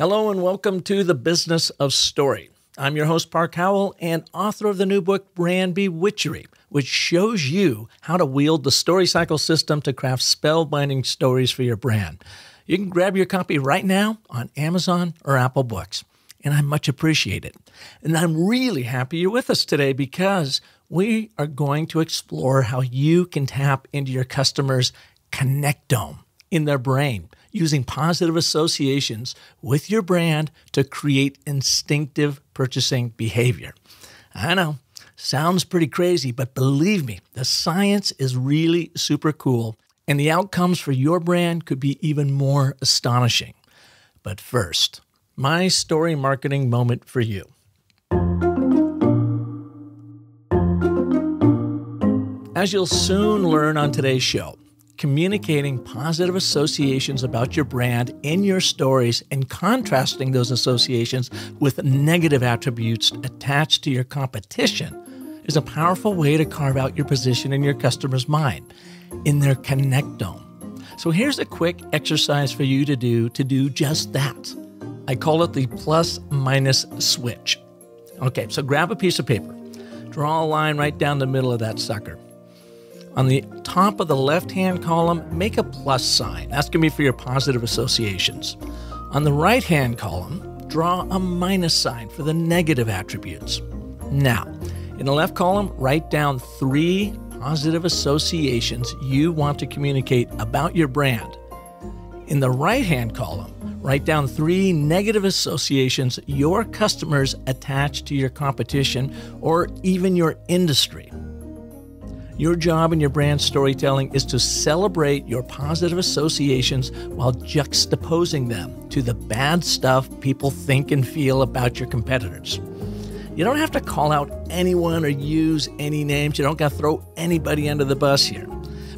Hello and welcome to The Business of Story. I'm your host, Park Howell, and author of the new book, Brand Bewitchery, which shows you how to wield the story cycle system to craft spellbinding stories for your brand. You can grab your copy right now on Amazon or Apple Books, and I much appreciate it. And I'm really happy you're with us today because we are going to explore how you can tap into your customers' Connectome in their brain, using positive associations with your brand to create instinctive purchasing behavior. I know, sounds pretty crazy, but believe me, the science is really super cool, and the outcomes for your brand could be even more astonishing. But first, my story marketing moment for you. As you'll soon learn on today's show, communicating positive associations about your brand in your stories and contrasting those associations with negative attributes attached to your competition is a powerful way to carve out your position in your customer's mind, in their Connectome. So here's a quick exercise for you to do just that. I call it the plus-minus switch. Okay, so grab a piece of paper. Draw a line right down the middle of that sucker. On the top of the left-hand column, make a plus sign. That's going to be for your positive associations. On the right-hand column, draw a minus sign for the negative attributes. Now, in the left column, write down 3 positive associations you want to communicate about your brand. In the right-hand column, write down 3 negative associations your customers attach to your competition or even your industry. Your job in your brand storytelling is to celebrate your positive associations while juxtaposing them to the bad stuff people think and feel about your competitors. You don't have to call out anyone or use any names. You don't got to throw anybody under the bus here.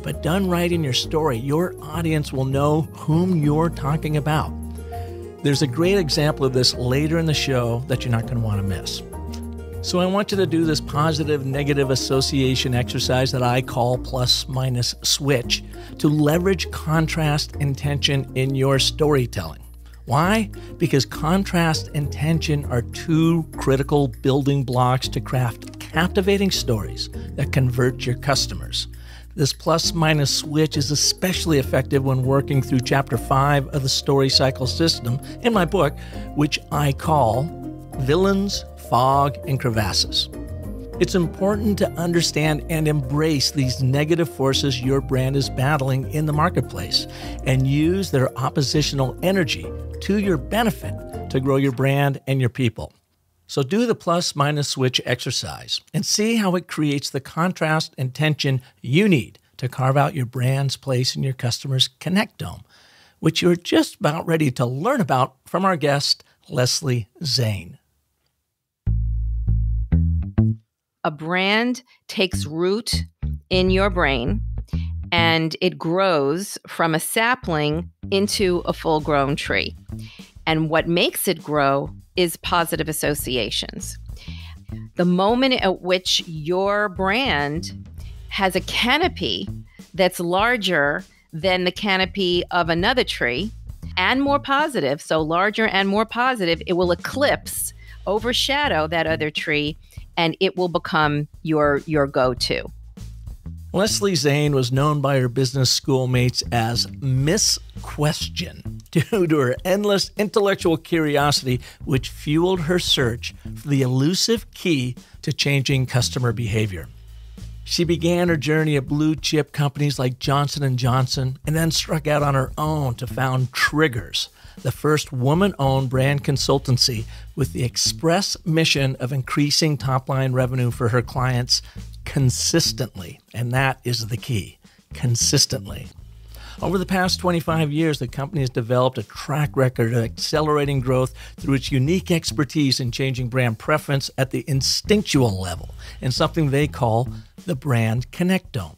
But done right in your story, your audience will know whom you're talking about. There's a great example of this later in the show that you're not going to want to miss. So I want you to do this positive-negative association exercise that I call plus-minus switch to leverage contrast and tension in your storytelling. Why? Because contrast and tension are 2 critical building blocks to craft captivating stories that convert your customers. This plus-minus switch is especially effective when working through Chapter 5 of the Story Cycle System in my book, which I call Villains, Fog, and Crevasses. It's important to understand and embrace these negative forces your brand is battling in the marketplace and use their oppositional energy to your benefit to grow your brand and your people. So do the plus-minus switch exercise and see how it creates the contrast and tension you need to carve out your brand's place in your customer's Connectome, which you're just about ready to learn about from our guest, Leslie Zane. A brand takes root in your brain and it grows from a sapling into a full-grown tree. And what makes it grow is positive associations. The moment at which your brand has a canopy that's larger than the canopy of another tree and more positive, so larger and more positive, it will eclipse, overshadow that other tree, and it will become your go-to. Leslie Zane was known by her business schoolmates as Miss Question due to her endless intellectual curiosity, which fueled her search for the elusive key to changing customer behavior. She began her journey at blue-chip companies like Johnson & Johnson and then struck out on her own to found Triggers, the first woman-owned brand consultancy with the express mission of increasing top-line revenue for her clients consistently. And that is the key, consistently. Over the past 25 years, the company has developed a track record of accelerating growth through its unique expertise in changing brand preference at the instinctual level in something they call the brand Connectome.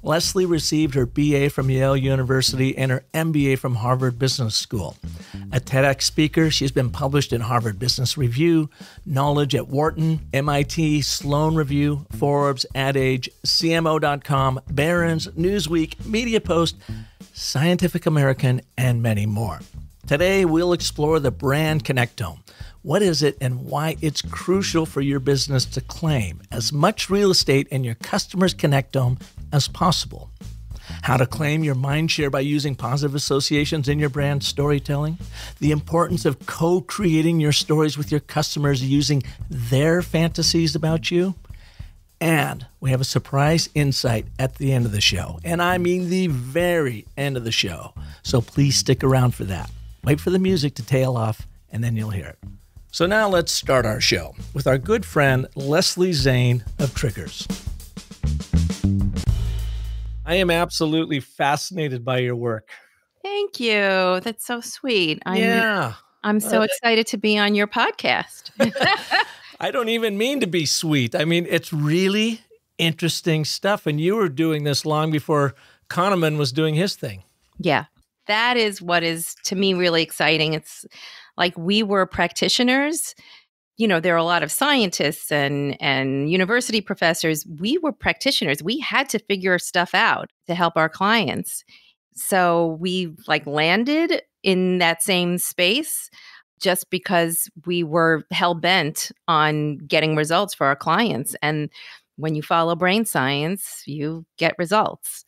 Leslie received her BA from Yale University and her MBA from Harvard Business School. A TEDx speaker, she's been published in Harvard Business Review, Knowledge at Wharton, MIT, Sloan Review, Forbes, Ad Age, CMO.com, Barron's, Newsweek, Media Post, Scientific American, and many more. Today, we'll explore the brand Connectome. What is it and why it's crucial for your business to claim as much real estate in your customers' Connectome as possible. How to claim your mind share by using positive associations in your brand storytelling. The importance of co-creating your stories with your customers using their fantasies about you. And we have a surprise insight at the end of the show. And I mean the very end of the show. So please stick around for that. Wait for the music to tail off, and then you'll hear it. So now let's start our show with our good friend, Leslie Zane of Triggers. I am absolutely fascinated by your work. Thank you. That's so sweet. I'm so excited to be on your podcast. I don't even mean to be sweet. I mean, it's really interesting stuff. And you were doing this long before Kahneman was doing his thing. Yeah. That is what is, to me, really exciting. It's like we were practitioners. You know, there are a lot of scientists and university professors. We were practitioners. We had to figure stuff out to help our clients. So we landed in that same space just because we were hell-bent on getting results for our clients. And when you follow brain science, you get results.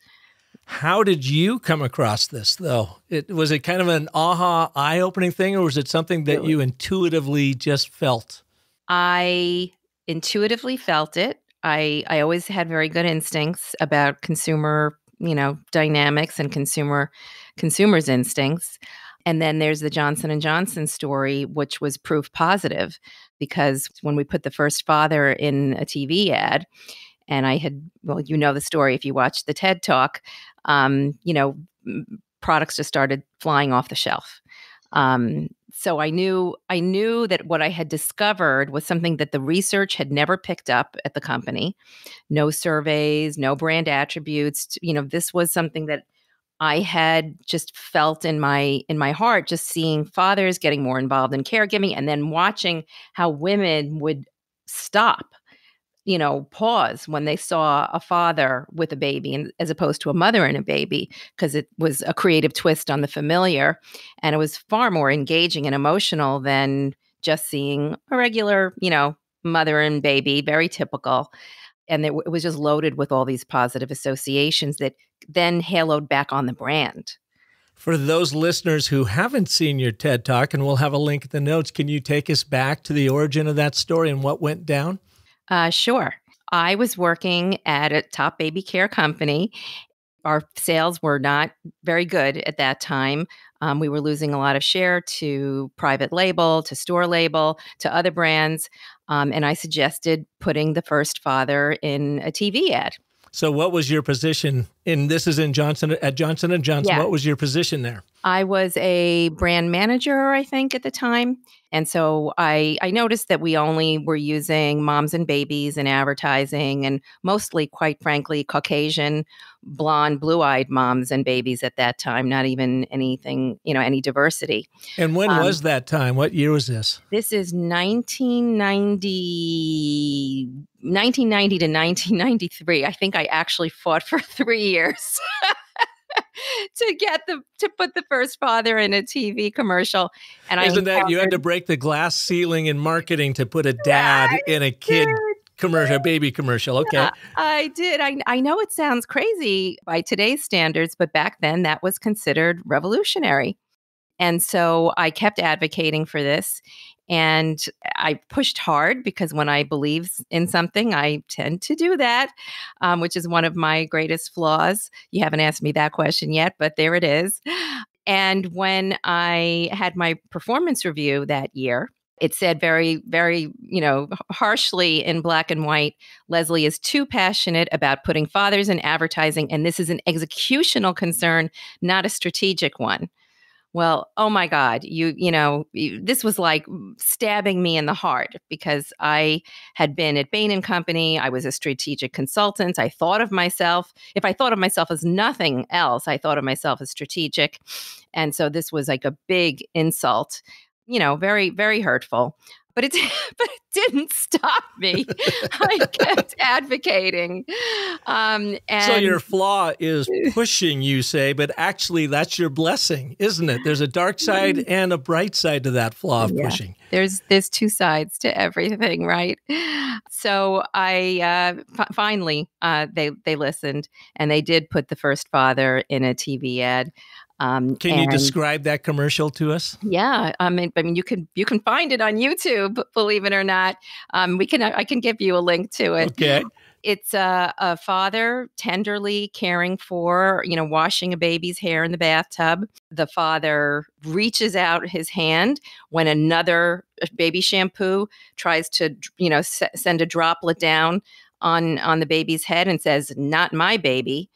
How did you come across this, though? Was it kind of an aha, eye-opening thing, or was it something that you intuitively just felt? I intuitively felt it. I always had very good instincts about consumer, dynamics and consumers' instincts. And then there's the Johnson & Johnson story, which was proof positive, because when we put the first father in a TV ad, and the story if you watched the TED Talk, products just started flying off the shelf. So I knew that what I had discovered was something that the research had never picked up at the company. No surveys, no brand attributes. This was something that I had just felt in my heart, just seeing fathers getting more involved in caregiving and then watching how women would stop, pause when they saw a father with a baby and as opposed to a mother and a baby, because it was a creative twist on the familiar. And it was far more engaging and emotional than just seeing a regular, mother and baby, very typical. And it was just loaded with all these positive associations that then haloed back on the brand. For those listeners who haven't seen your TED Talk, and we'll have a link in the notes, can you take us back to the origin of that story and what went down? Sure. I was working at a top baby care company. Our sales were not very good at that time. We were losing a lot of share to private label, to store label, to other brands. And I suggested putting the first father in a TV ad. So what was your position this is in Johnson & Johnson? Yeah. What was your position there? I was a brand manager, I think, at the time. And so I noticed that we only were using moms and babies in advertising, and mostly, quite frankly, Caucasian, blonde, blue-eyed moms and babies at that time, not even anything, any diversity. And when was that time? What year was this? This is 1990 to 1993. I think I actually fought for 3 years. to put the first father in a TV commercial. And you had to break the glass ceiling in marketing to put a dad in a kid commercial, a baby commercial. Okay. Yeah, I did. I know it sounds crazy by today's standards, but back then that was considered revolutionary. And so I kept advocating for this. And I pushed hard because when I believe in something, I tend to do that, which is one of my greatest flaws. You haven't asked me that question yet, but there it is. And when I had my performance review that year, it said very, very, harshly in black and white, Leslie is too passionate about putting fathers in advertising, and this is an executional concern, not a strategic one. Well, oh my God, this was like stabbing me in the heart because I had been at Bain & Company. I was a strategic consultant. I thought of myself, if I thought of myself as nothing else, I thought of myself as strategic. And so this was like a big insult, very, very hurtful. but it but it didn't stop me. I kept advocating. So And your flaw is pushing, you say, but actually that's your blessing, isn't it? There's a dark side and a bright side to that flaw of pushing. There's two sides to everything, right? So I finally they listened, and they did put the first father in a TV ad. Can you describe that commercial to us? Yeah, I mean, you can find it on YouTube. Believe it or not, I can give you a link to it. Okay. It's a father tenderly caring for, washing a baby's hair in the bathtub. The father reaches out his hand when another baby shampoo tries to, send a droplet down on the baby's head and says, "Not my baby."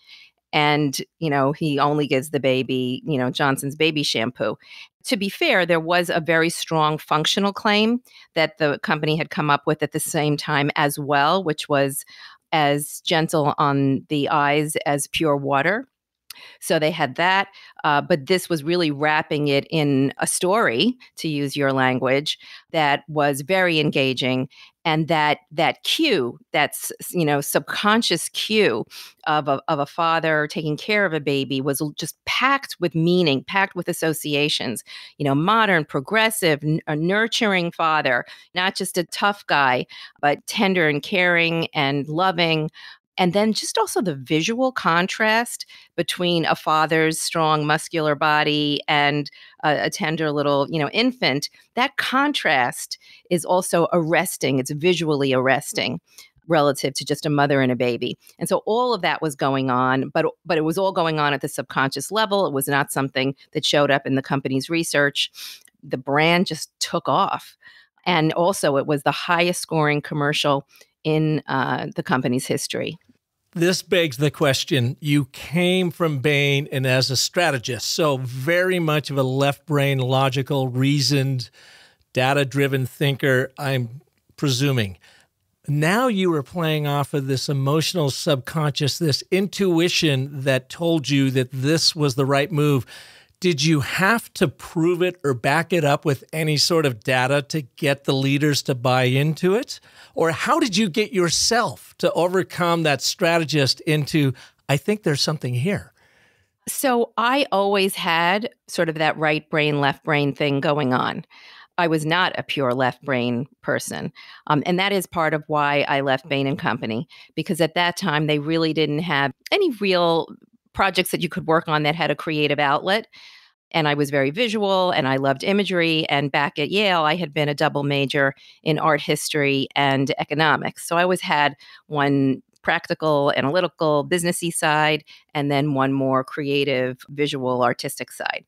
And, he only gives the baby, Johnson's baby shampoo. To be fair, there was a very strong functional claim that the company had come up with at the same time as well, which was as gentle on the eyes as pure water. So they had that, but this was really wrapping it in a story, to use your language, that was very engaging. And that cue, that's subconscious cue of a father taking care of a baby, was just packed with meaning, packed with associations. Modern, progressive, a nurturing father, not just a tough guy, but tender and caring and loving. And then just also the visual contrast between a father's strong, muscular body and a tender little, infant. That contrast is also arresting. It's visually arresting relative to just a mother and a baby. And so all of that was going on, but it was all going on at the subconscious level. It was not something that showed up in the company's research. The brand just took off. And also it was the highest scoring commercial in the company's history. This begs the question, you came from Bain and as a strategist, so very much of a left brain, logical, reasoned, data-driven thinker, I'm presuming. Now you were playing off of this emotional subconscious, this intuition that told you that this was the right move. Did you have to prove it or back it up with any sort of data to get the leaders to buy into it? Or how did you get yourself to overcome that strategist into, I think there's something here? So I always had sort of that right brain, left brain thing going on. I was not a pure left brain person. And that is part of why I left Bain and Company, because at that time they really didn't have any real projects that you could work on that had a creative outlet. And I was very visual and I loved imagery. And back at Yale, I had been a double major in art history and economics. So I always had one practical, analytical, businessy side, and then one more creative, visual, artistic side.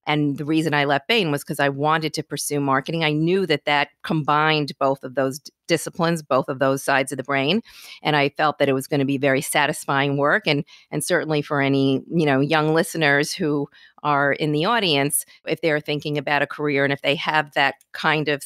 And the reason I left Bain was because I wanted to pursue marketing. I knew that combined both of those disciplines, both of those sides of the brain. And I felt that it was going to be very satisfying work. And certainly for any, young listeners who are in the audience, if they're thinking about a career and if they have that kind of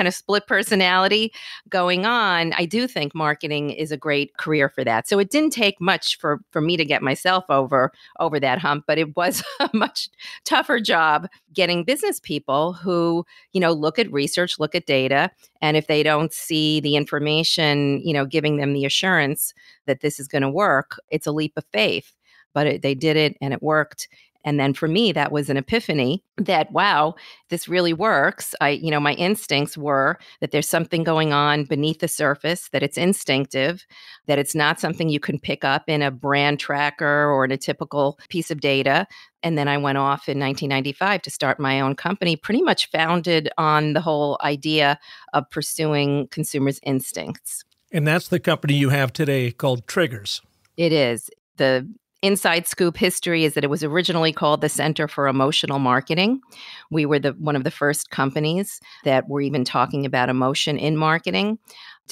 split personality going on, I do think marketing is a great career for that. So it didn't take much for me to get myself over that hump, but it was a much tougher job getting business people who, look at research, look at data, and if they don't see the information, giving them the assurance that this is going to work, it's a leap of faith. But they did it and it worked. And then for me, that was an epiphany that, wow, this really works. My instincts were that there's something going on beneath the surface, that it's instinctive, that it's not something you can pick up in a brand tracker or in a typical piece of data. And then I went off in 1995 to start my own company, pretty much founded on the whole idea of pursuing consumers' instincts. And that's the company you have today called Triggers. It is. The inside scoop history is that it was originally called the Center for Emotional Marketing. We were one of the first companies that were even talking about emotion in marketing.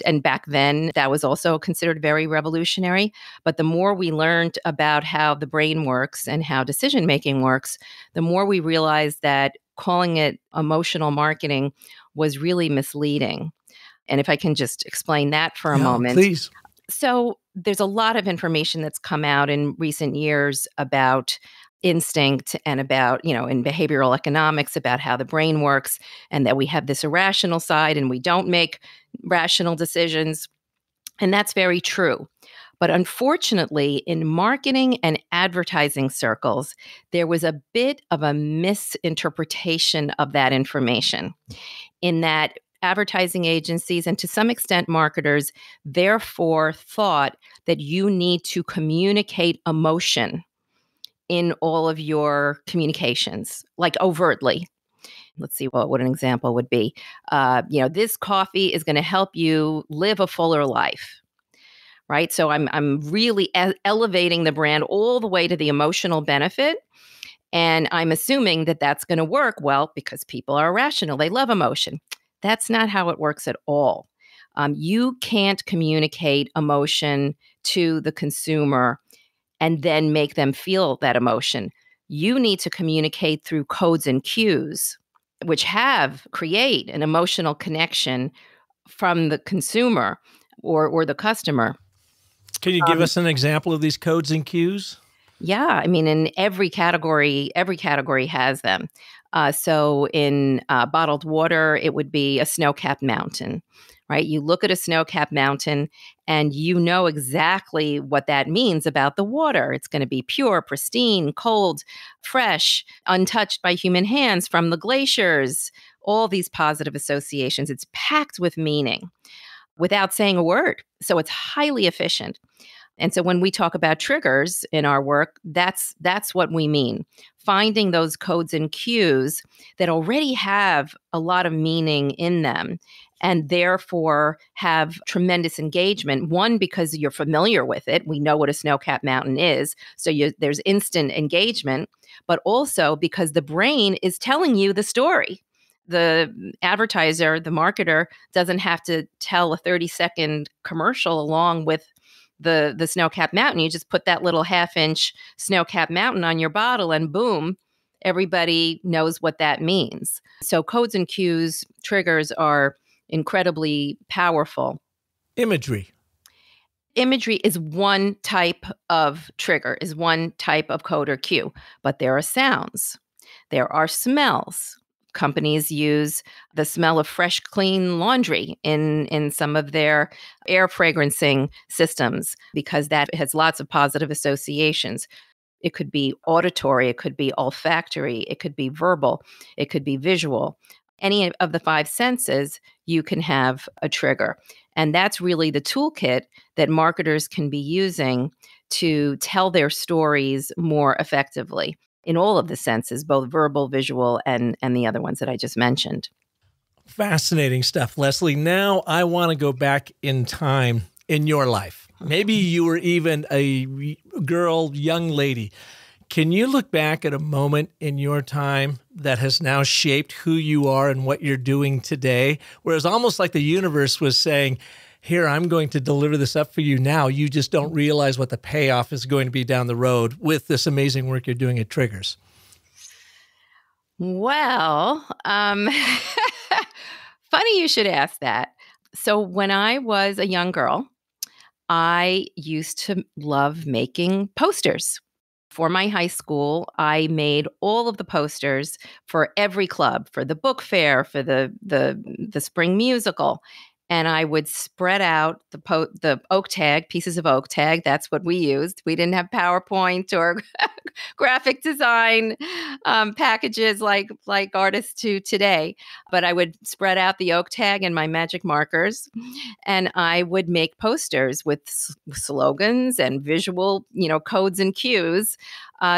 And back then, that was also considered very revolutionary. But the more we learned about how the brain works and how decision-making works, the more we realized that calling it emotional marketing was really misleading. And if I can just explain that for a moment. Please. So there's a lot of information that's come out in recent years about instinct and about, in behavioral economics, about how the brain works, and that we have this irrational side and we don't make rational decisions. And that's very true. But unfortunately, in marketing and advertising circles, there was a bit of a misinterpretation of that information, in that advertising agencies and to some extent marketers therefore thought that you need to communicate emotion in all of your communications, like overtly. Let's see what an example would be. This coffee is going to help you live a fuller life, right? So I'm really elevating the brand all the way to the emotional benefit. And I'm assuming that that's going to work well because people are rational. They love emotion. That's not how it works at all. You can't communicate emotion to the consumer and then make them feel that emotion. You need to communicate through codes and cues, which create an emotional connection from the consumer or the customer. Can you give us an example of these codes and cues? Yeah, I mean, in every category has them. So in bottled water, it would be a snow-capped mountain, right? You look at a snow-capped mountain and you know exactly what that means about the water. It's going to be pure, pristine, cold, fresh, untouched by human hands from the glaciers, all these positive associations. It's packed with meaning without saying a word. So it's highly efficient. And so when we talk about triggers in our work, that's what we mean. Finding those codes and cues that already have a lot of meaning in them and therefore have tremendous engagement. One, because you're familiar with it. We know what a snow-capped mountain is. So there's instant engagement, but also because the brain is telling you the story. The advertiser, the marketer, doesn't have to tell a 30-second commercial along with the snow-capped mountain. You just put that little half-inch snow-capped mountain on your bottle and boom, everybody knows what that means. So codes and cues, triggers are incredibly powerful. Imagery. Imagery is one type of trigger, is one type of code or cue, but there are sounds, there are smells. Companies use the smell of fresh, clean laundry in some of their air fragrancing systems because that has lots of positive associations. It could be auditory, it could be olfactory, it could be verbal, it could be visual. Any of the five senses, you can have a trigger. And that's really the toolkit that marketers can be using to tell their stories more effectively in all of the senses, both verbal, visual, and the other ones that I just mentioned. Fascinating stuff, Leslie. Now I want to go back in time in your life. Maybe you were even a girl, young lady. Can you look back at a moment in your time that has now shaped who you are and what you're doing today? Whereas almost like the universe was saying, here, I'm going to deliver this up for you now. You just don't realize what the payoff is going to be down the road with this amazing work you're doing at Triggers. Well, funny you should ask that. So when I was a young girl, I used to love making posters. For my high school, I made all of the posters for every club, for the book fair, for the spring musical. And I would spread out the oak tag, pieces of oak tag. That's what we used. We didn't have PowerPoint or graphic design packages like artists do today. But I would spread out the oak tag and my magic markers, and I would make posters with slogans and visual, codes and cues,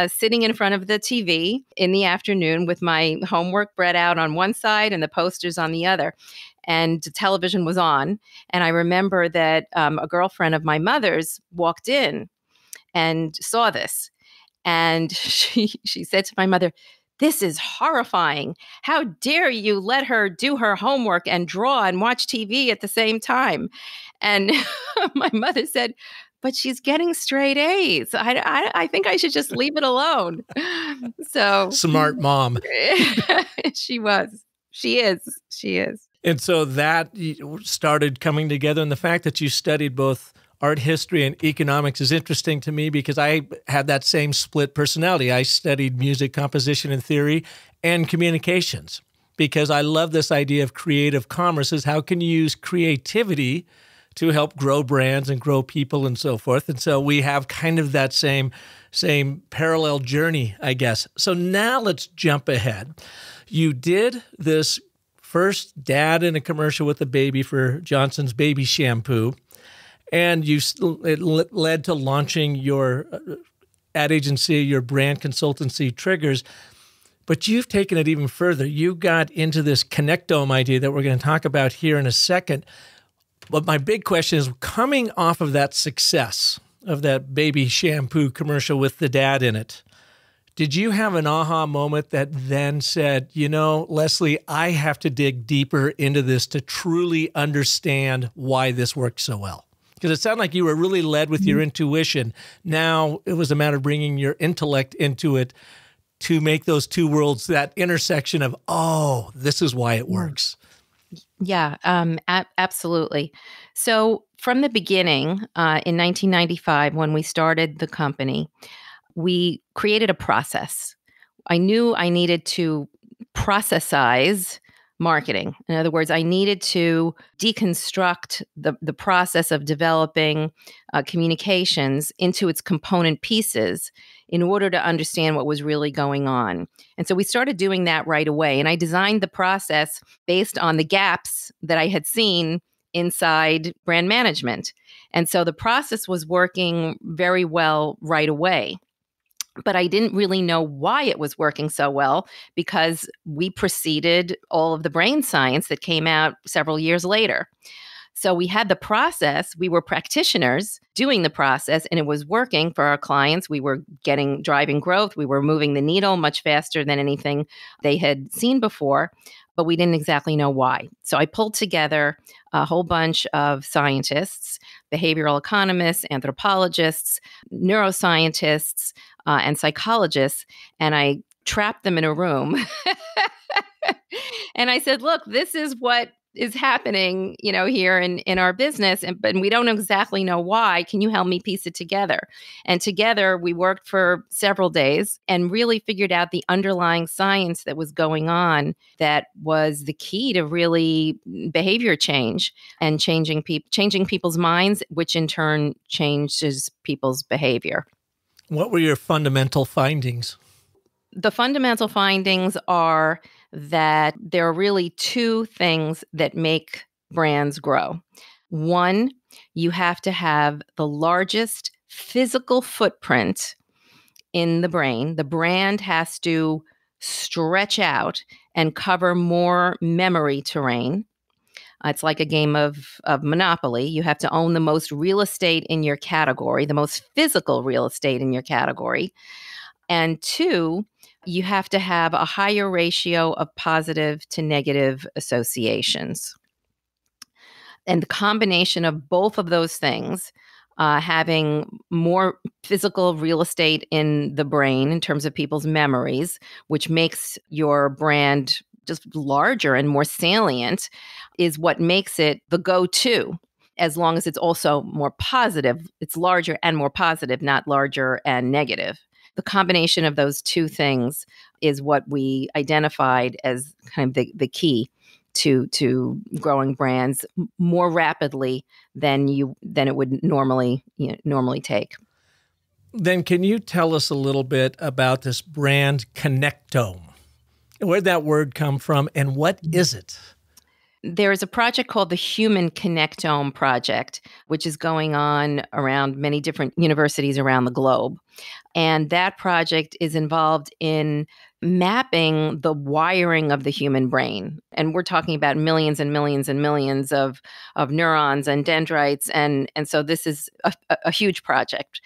sitting in front of the TV in the afternoon with my homework spread out on one side and the posters on the other. And television was on. And I remember that a girlfriend of my mother's walked in and saw this. And she said to my mother, "This is horrifying. How dare you let her do her homework and draw and watch TV at the same time?" And my mother said, "But she's getting straight A's. I think I should just leave it alone." So smart mom. She was. She is. She is. And so that started coming together, and the fact that you studied both art history and economics is interesting to me because I had that same split personality. I studied music composition and theory and communications because I love this idea of creative commerce is how can you use creativity to help grow brands and grow people and so forth. And so we have kind of that same parallel journey, I guess. So now let's jump ahead. You did this first dad in a commercial with a baby for Johnson's baby shampoo, and it led to launching your ad agency, your brand consultancy Triggers. But you've taken it even further. You got into this Connectome idea that we're going to talk about here in a second. But my big question is, coming off of that success of that baby shampoo commercial with the dad in it, did you have an aha moment that then said, Leslie, I have to dig deeper into this to truly understand why this works so well? Because it sounded like you were really led with your intuition. Now it was a matter of bringing your intellect into it to make those two worlds, that intersection of, oh, this is why it works. Yeah, absolutely. So from the beginning, in 1995, when we started the company, we created a process. I knew I needed to processize marketing. In other words, I needed to deconstruct the process of developing communications into its component pieces in order to understand what was really going on. And so we started doing that right away. And I designed the process based on the gaps that I had seen inside brand management. And so the process was working very well right away. But I didn't really know why it was working so well because we preceded all of the brain science that came out several years later. So we had the process, we were practitioners doing the process, and it was working for our clients. We were driving growth. We were moving the needle much faster than anything they had seen before, but we didn't exactly know why. So I pulled together a whole bunch of scientists, behavioral economists, anthropologists, neuroscientists, and psychologists, and I trapped them in a room. And I said, look, this is what is happening, here in our business, but we don't exactly know why. Can you help me piece it together? And together we worked for several days and really figured out the underlying science that was going on that was the key to really behavior change and changing people's minds, which in turn changes people's behavior. What were your fundamental findings? The fundamental findings are that there are really two things that make brands grow. One, you have to have the largest physical footprint in the brain. The brand has to stretch out and cover more memory terrain. It's like a game of Monopoly. You have to own the most real estate in your category, the most physical real estate in your category. And two, you have to have a higher ratio of positive to negative associations. And the combination of both of those things, having more physical real estate in the brain in terms of people's memories, which makes your brand just larger and more salient, is what makes it the go-to, as long as it's also more positive. It's larger and more positive, not larger and negative. The combination of those two things is what we identified as kind of the key to growing brands more rapidly than it would normally take. Then can you tell us a little bit about this brand Connectome? Where'd that word come from and what is it? There is a project called the Human Connectome Project, which is going on around many different universities around the globe. And that project is involved in mapping the wiring of the human brain. And we're talking about millions and millions and millions of neurons and dendrites. And so this is a huge project.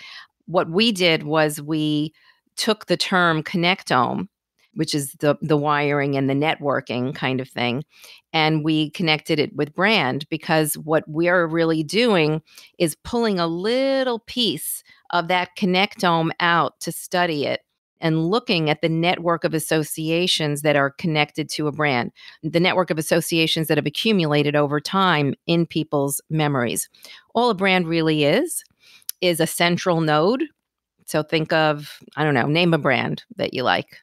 What we did was we took the term connectome, which is the wiring and the networking kind of thing, and we connected it with brand, because what we're really doing is pulling a little piece of that connectome out to study it and looking at the network of associations that are connected to a brand, the network of associations that have accumulated over time in people's memories. All a brand really is a central node. So think of, I don't know, name a brand that you like.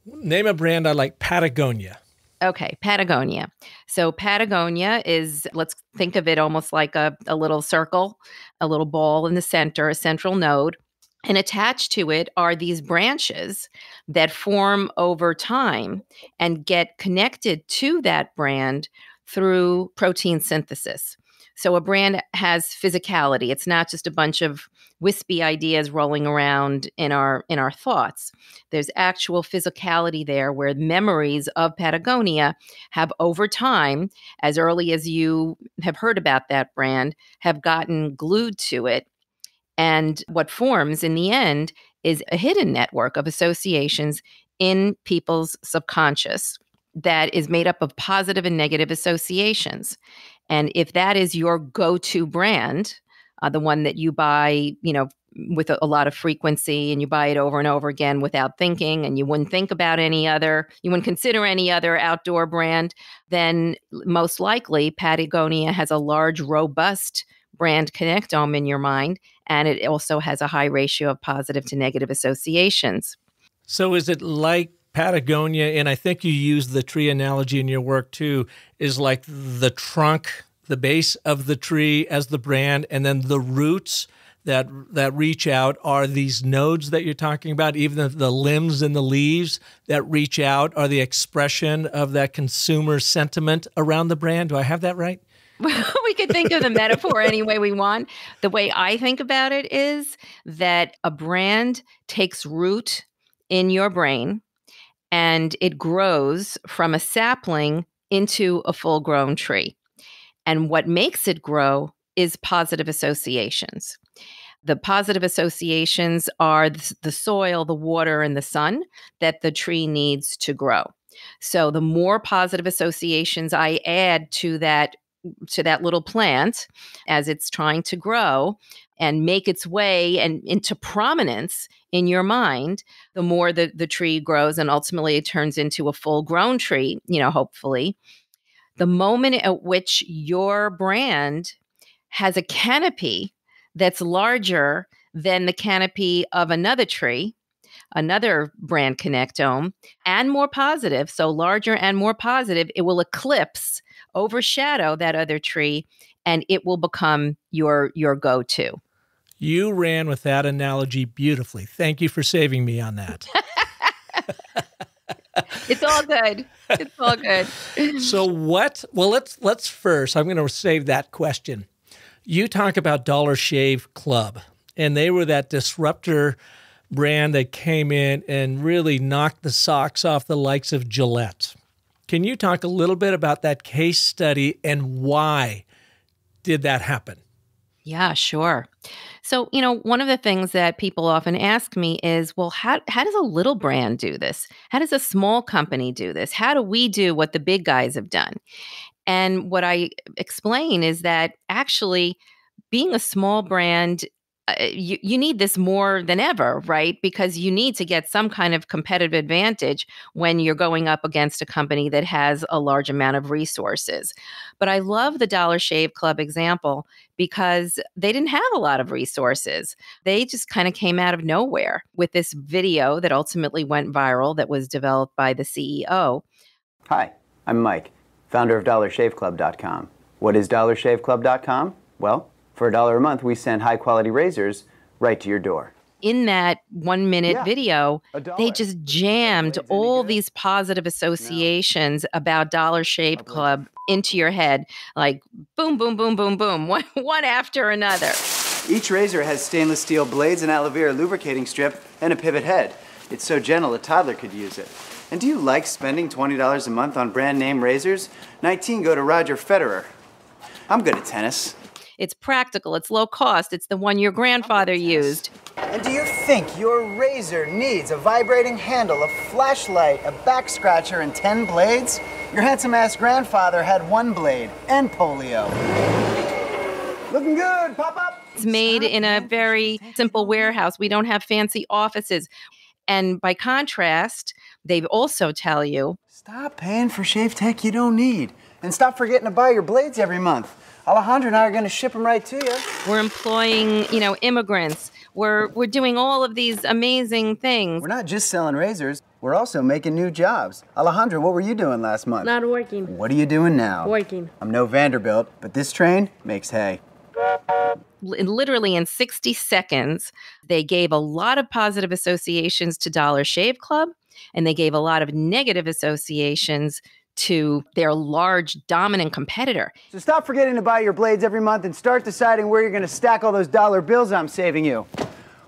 Name a brand I like. Patagonia. Okay, Patagonia. So Patagonia is, let's think of it almost like a little circle, a little ball in the center, a central node. And attached to it are these branches that form over time and get connected to that brand through protein synthesis. So a brand has physicality. It's not just a bunch of wispy ideas rolling around in our thoughts. There's actual physicality there where memories of Patagonia have over time, as early as you have heard about that brand, have gotten glued to it. And what forms in the end is a hidden network of associations in people's subconscious that is made up of positive and negative associations. And if that is your go-to brand, the one that you buy, with a lot of frequency, and you buy it over and over again without thinking, and you wouldn't think about you wouldn't consider any other outdoor brand, then most likely Patagonia has a large, robust brand connectome in your mind, and it also has a high ratio of positive to negative associations. So is it like Patagonia, and I think you use the tree analogy in your work too, is like the trunk, the base of the tree as the brand, and then the roots that reach out are these nodes that you're talking about. Even the limbs and the leaves that reach out are the expression of that consumer sentiment around the brand. Do I have that right? We could think of the metaphor any way we want. The way I think about it is that a brand takes root in your brain and it grows from a sapling into a full-grown tree. And what makes it grow is positive associations. The positive associations are the soil, the water, and the sun that the tree needs to grow. So the more positive associations I add to that little plant as it's trying to grow and make its way and into prominence in your mind, the more the tree grows, and ultimately it turns into a full-grown tree, hopefully. The moment at which your brand has a canopy that's larger than the canopy of another tree, another brand connectome, and more positive, so larger and more positive, it will eclipse, overshadow that other tree, and it will become your go-to. You ran with that analogy beautifully. Thank you for saving me on that. It's all good. It's all good. So let's first, I'm going to save that question. You talk about Dollar Shave Club, and they were that disruptor brand that came in and really knocked the socks off the likes of Gillette. Can you talk a little bit about that case study and why did that happen? Yeah, sure. So, one of the things that people often ask me is, well, how does a little brand do this? How does a small company do this? How do we do what the big guys have done? And what I explain is that actually being a small brand, you need this more than ever, right? Because you need to get some kind of competitive advantage when you're going up against a company that has a large amount of resources. But I love the Dollar Shave Club example because they didn't have a lot of resources. They just kind of came out of nowhere with this video that ultimately went viral that was developed by the CEO. Hi, I'm Mike, founder of DollarShaveClub.com. What is DollarShaveClub.com? Well, for $1 a month, we send high-quality razors right to your door. In that 1-minute video, they just jammed all these positive associations about Dollar Shave Club into your head, like boom, boom, boom, boom, boom, one after another. Each razor has stainless steel blades, an aloe vera lubricating strip, and a pivot head. It's so gentle a toddler could use it. And do you like spending $20 a month on brand name razors? 19 go to Roger Federer. I'm good at tennis. It's practical, it's low cost, it's the one your grandfather used. And do you think your razor needs a vibrating handle, a flashlight, a back scratcher, and 10 blades? Your handsome-ass grandfather had 1 blade and polio. Looking good, pop up! It's made in a very simple warehouse. We don't have fancy offices. And by contrast, they also tell you, stop paying for shave tech you don't need. And stop forgetting to buy your blades every month. Alejandro and I are going to ship them right to you. We're employing, immigrants. We're doing all of these amazing things. We're not just selling razors. We're also making new jobs. Alejandro, what were you doing last month? Not working. What are you doing now? Working. I'm no Vanderbilt, but this train makes hay. Literally in 60 seconds, they gave a lot of positive associations to Dollar Shave Club, and they gave a lot of negative associations to their large dominant competitor. So stop forgetting to buy your blades every month and start deciding where you're going to stack all those dollar bills I'm saving you.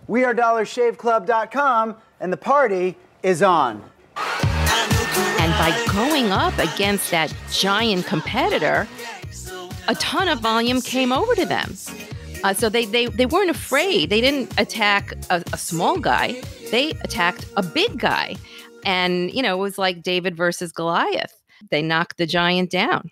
We are DollarShaveClub.com, and the party is on. And by going up against that giant competitor, a ton of volume came over to them. So they weren't afraid. They didn't attack a small guy. They attacked a big guy. And, it was like David versus Goliath. They knocked the giant down.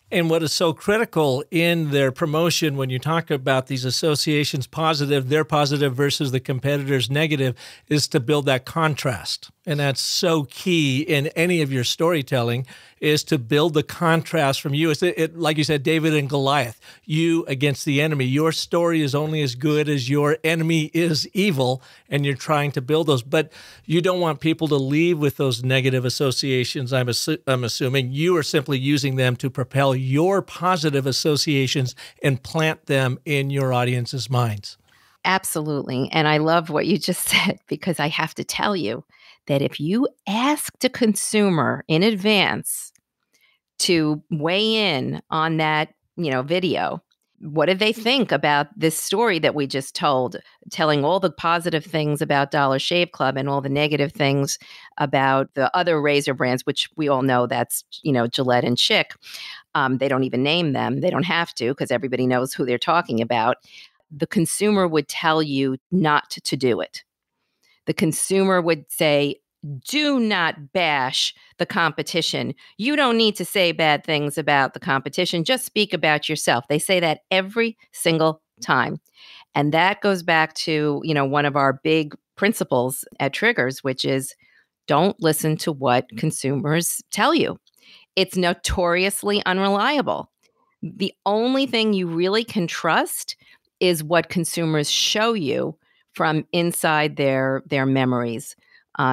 And what is so critical in their promotion when you talk about these associations positive, their positive versus the competitor's negative, is to build that contrast. And that's so key in any of your storytelling, is to build the contrast from you. It's like you said, David and Goliath, you against the enemy. Your story is only as good as your enemy is evil, and you're trying to build those. But you don't want people to leave with those negative associations, I'm assuming. You are simply using them to propel your positive associations and plant them in your audience's minds. Absolutely. And I love what you just said, because I have to tell you that if you asked a consumer in advance to weigh in on that, video, what did they think about this story that we just told, telling all the positive things about Dollar Shave Club and all the negative things about the other razor brands, which we all know that's, Gillette and Schick. They don't even name them. They don't have to, because everybody knows who they're talking about. The consumer would tell you not to do it. The consumer would say, do not bash the competition. You don't need to say bad things about the competition. Just speak about yourself. They say that every single time. And that goes back to, one of our big principles at Triggers, which is don't listen to what consumers tell you. It's notoriously unreliable. The only thing you really can trust is what consumers show you from inside their memories,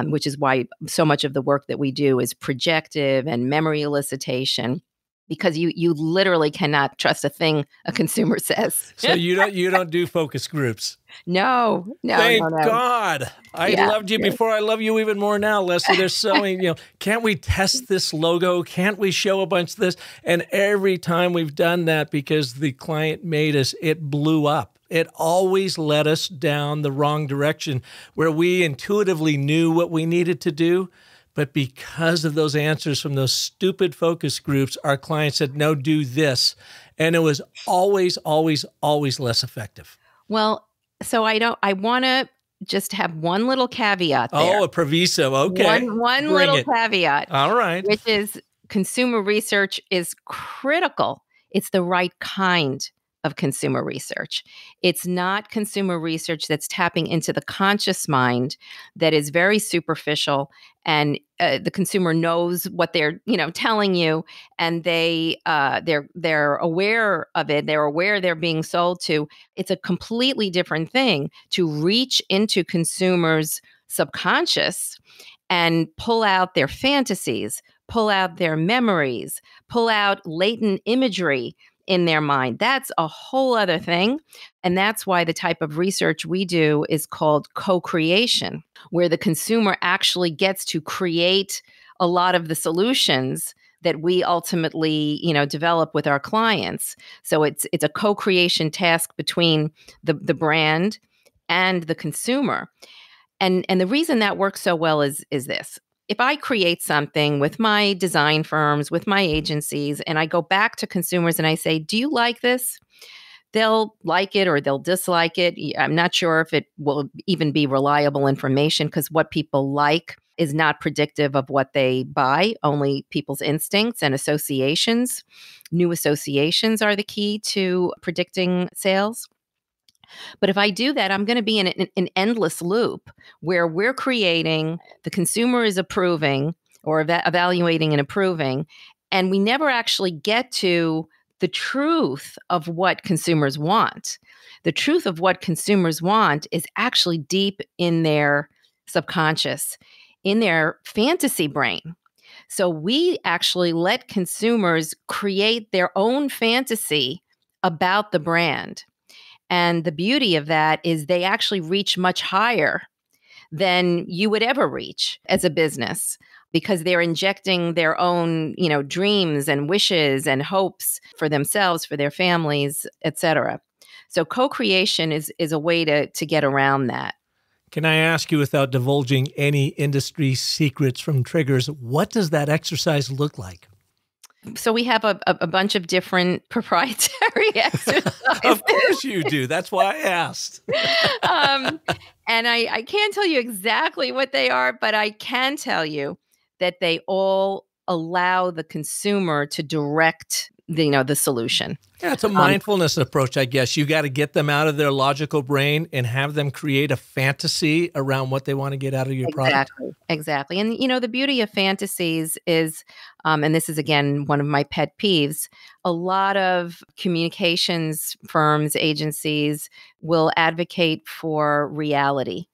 which is why so much of the work that we do is projective and memory elicitation, because you literally cannot trust a thing a consumer says. So you don't do focus groups. No. Thank God. I loved you before. I love you even more now, Leslie. There's so many, can't we test this logo? Can't we show a bunch of this? And every time we've done that, because the client made us, it blew up. It always led us down the wrong direction, where we intuitively knew what we needed to do. But because of those answers from those stupid focus groups, our client said, no, do this. And it was always, always, always less effective. Well, so I want to just have one little caveat there. Oh, a proviso. Okay. One little caveat. All right. Which is consumer research is critical. It's the right kind of consumer research. It's not consumer research that's tapping into the conscious mind that is very superficial, and the consumer knows what they're telling you, and they're aware of it. They're aware they're being sold to. It's a completely different thing to reach into consumers' subconscious and pull out their fantasies, pull out their memories, pull out latent imagery in their mind. That's a whole other thing. And that's why the type of research we do is called co-creation, where the consumer actually gets to create a lot of the solutions that we ultimately, develop with our clients. So it's a co-creation task between the brand and the consumer. And the reason that works so well is this. If I create something with my design firms, with my agencies, and I go back to consumers and I say, do you like this? They'll like it or they'll dislike it. I'm not sure if it will even be reliable information, because what people like is not predictive of what they buy. Only people's instincts and associations. New associations are the key to predicting sales. But if I do that, I'm going to be in an endless loop where we're creating, the consumer is approving or evaluating and approving, and we never actually get to the truth of what consumers want. The truth of what consumers want is actually deep in their subconscious, in their fantasy brain. So we actually let consumers create their own fantasy about the brand. And the beauty of that is they actually reach much higher than you would ever reach as a business, because they're injecting their own, dreams and wishes and hopes for themselves, for their families, etc. So co-creation is a way to get around that. Can I ask you, without divulging any industry secrets from triggers, what does that exercise look like? So we have a bunch of different proprietary exercises. Of course you do. That's why I asked. And I can't tell you exactly what they are, but I can tell you that they all allow the consumer to direct the solution. Yeah, it's a mindfulness approach, I guess. You got to get them out of their logical brain and have them create a fantasy around what they want to get out of your product. Exactly. And, the beauty of fantasies is, and this is, again, one of my pet peeves, a lot of communications firms, agencies will advocate for reality.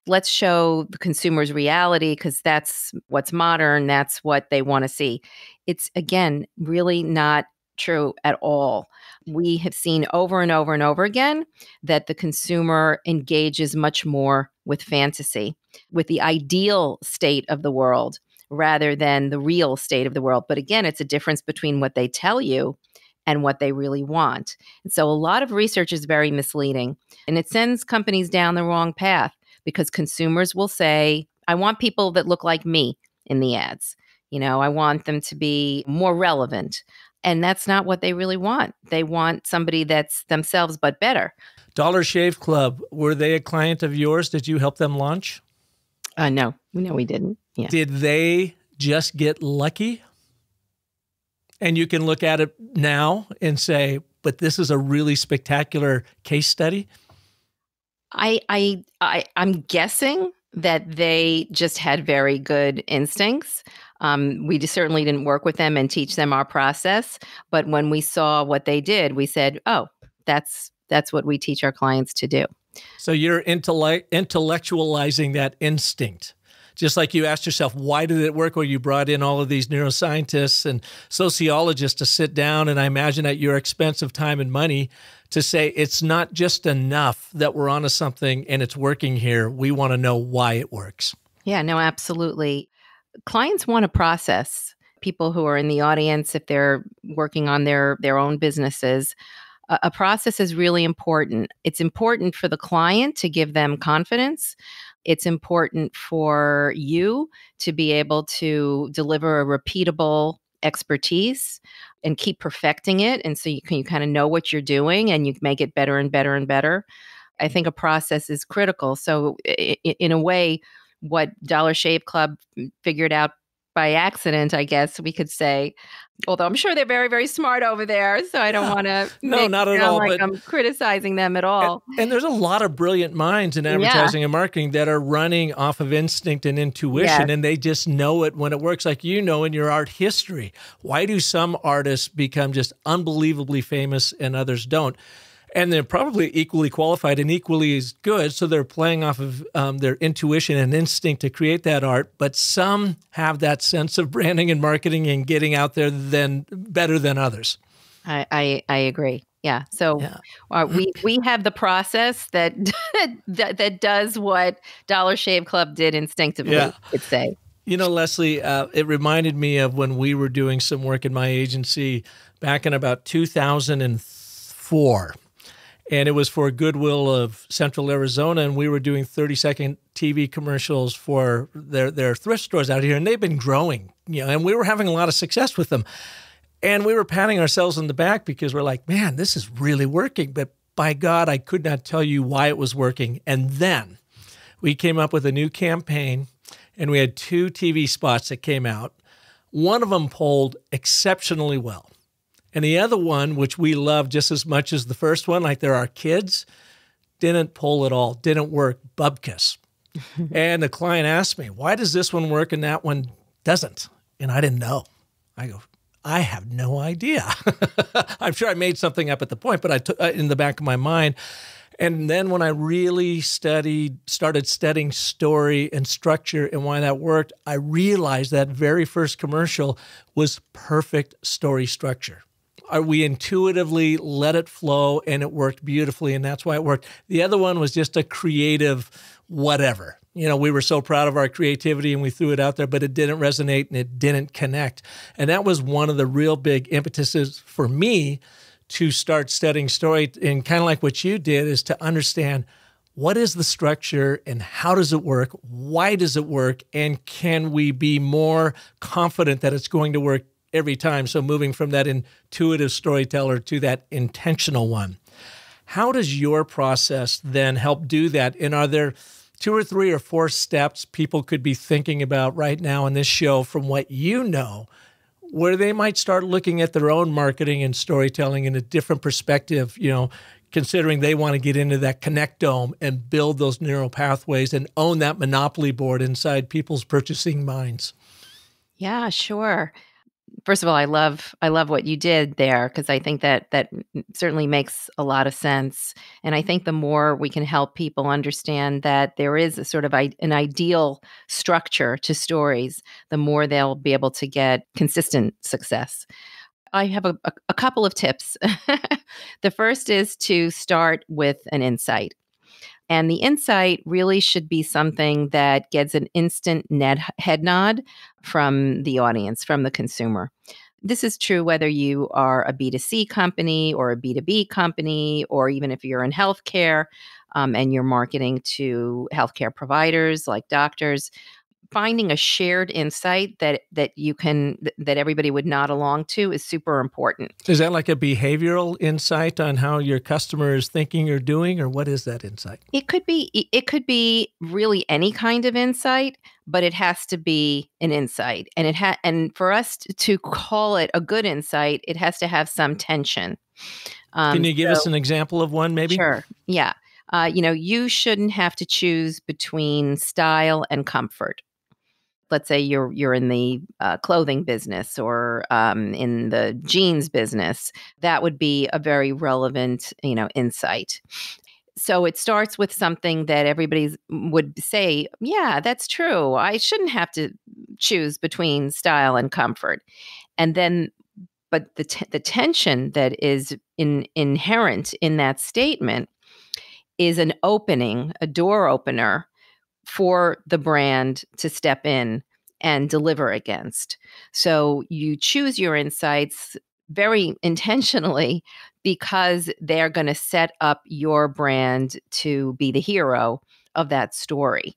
Let's show the consumers reality because that's what's modern. That's what they want to see. It's, again, really not true at all. We have seen over and over and over again that the consumer engages much more with fantasy, with the ideal state of the world rather than the real state of the world. But again, it's a difference between what they tell you and what they really want. And so a lot of research is very misleading, and it sends companies down the wrong path because consumers will say, I want people that look like me in the ads. I want them to be more relevant. And that's not what they really want. They want somebody that's themselves, but better. Dollar Shave Club, were they a client of yours? Did you help them launch? No, we didn't. Yeah. Did they just get lucky? And you can look at it now and say, but this is a really spectacular case study. I'm guessing that they just had very good instincts. We certainly didn't work with them and teach them our process. But when we saw what they did, we said, oh, that's what we teach our clients to do. So you're intellectualizing that instinct. Just like you asked yourself, why did it work? Or you brought in all of these neuroscientists and sociologists to sit down, and I imagine at your expense of time and money, to say it's not just enough that we're onto something and it's working here. We want to know why it works. Yeah, no, absolutely. Clients want a process. People who are in the audience, if they're working on their own businesses, a process is really important. It's important for the client to give them confidence. It's important for you to be able to deliver a repeatable expertise and keep perfecting it. And so you kind of know what you're doing and you make it better and better and better. I think a process is critical. So in a way, what Dollar Shave Club figured out by accident, I guess we could say, although I'm sure they're very, very smart over there. So I don't want to not at all. Like I'm criticizing them at all. And there's a lot of brilliant minds in advertising and marketing that are running off of instinct and intuition, and they just know it when it works, like in your art history. Why do some artists become just unbelievably famous and others don't? And they're probably equally qualified and equally as good, so they're playing off of their intuition and instinct to create that art. But some have that sense of branding and marketing and getting out there better than others. I agree. Yeah. So we have the process that that does what Dollar Shave Club did instinctively. I'd say. Leslie, it reminded me of when we were doing some work in my agency back in about 2004. And it was for Goodwill of Central Arizona, and we were doing 30-second TV commercials for their thrift stores out here, and they've been growing, and we were having a lot of success with them. And we were patting ourselves on the back because we're like, man, this is really working. But by God, I could not tell you why it was working. And then we came up with a new campaign, and we had 2 TV spots that came out. One of them polled exceptionally well. And the other one, which we love just as much as the first one, like they're our kids, didn't pull at all, didn't work, bubkiss. And the client asked me, why does this one work and that one doesn't? And I didn't know. I go, I have no idea. I'm sure I made something up at the point, but I took in the back of my mind. And then when I really started studying story and structure and why that worked, I realized that very first commercial was perfect story structure. We intuitively let it flow, and it worked beautifully, and that's why it worked. The other one was just a creative whatever. We were so proud of our creativity, and we threw it out there, but it didn't resonate, and it didn't connect. And that was one of the real big impetuses for me to start studying story, and kind of like what you did, is to understand what is the structure and how does it work, why does it work, and can we be more confident that it's going to work every time? So moving from that intuitive storyteller to that intentional one. How does your process then help do that? And are there 2 or 3 or 4 steps people could be thinking about right now in this show from what you know, where they might start looking at their own marketing and storytelling in a different perspective, considering they want to get into that Connectome and build those neural pathways and own that monopoly board inside people's purchasing minds? Yeah, sure. First of all, I love what you did there, because I think that certainly makes a lot of sense. And I think the more we can help people understand that there is a sort of an ideal structure to stories, the more they'll be able to get consistent success. I have a couple of tips. The first is to start with an insight. And the insight really should be something that gets an instant head nod from the audience, from the consumer. This is true whether you are a B2C company or a B2B company, or even if you're in healthcare and you're marketing to healthcare providers like doctors. Finding a shared insight that everybody would nod along to is super important. Is that like a behavioral insight on how your customer is thinking or doing, or what is that insight? It could be really any kind of insight, but it has to be an insight. And and for us to call it a good insight, it has to have some tension. Can you give us an example of one, maybe? Sure. Yeah. You shouldn't have to choose between style and comfort. Let's say you're in the clothing business or in the jeans business. That would be a very relevant, insight. So it starts with something that everybody would say, yeah, that's true. I shouldn't have to choose between style and comfort. And then, but the tension that is inherent in that statement is an opening, a door opener for the brand to step in and deliver against. So you choose your insights very intentionally because they're going to set up your brand to be the hero of that story.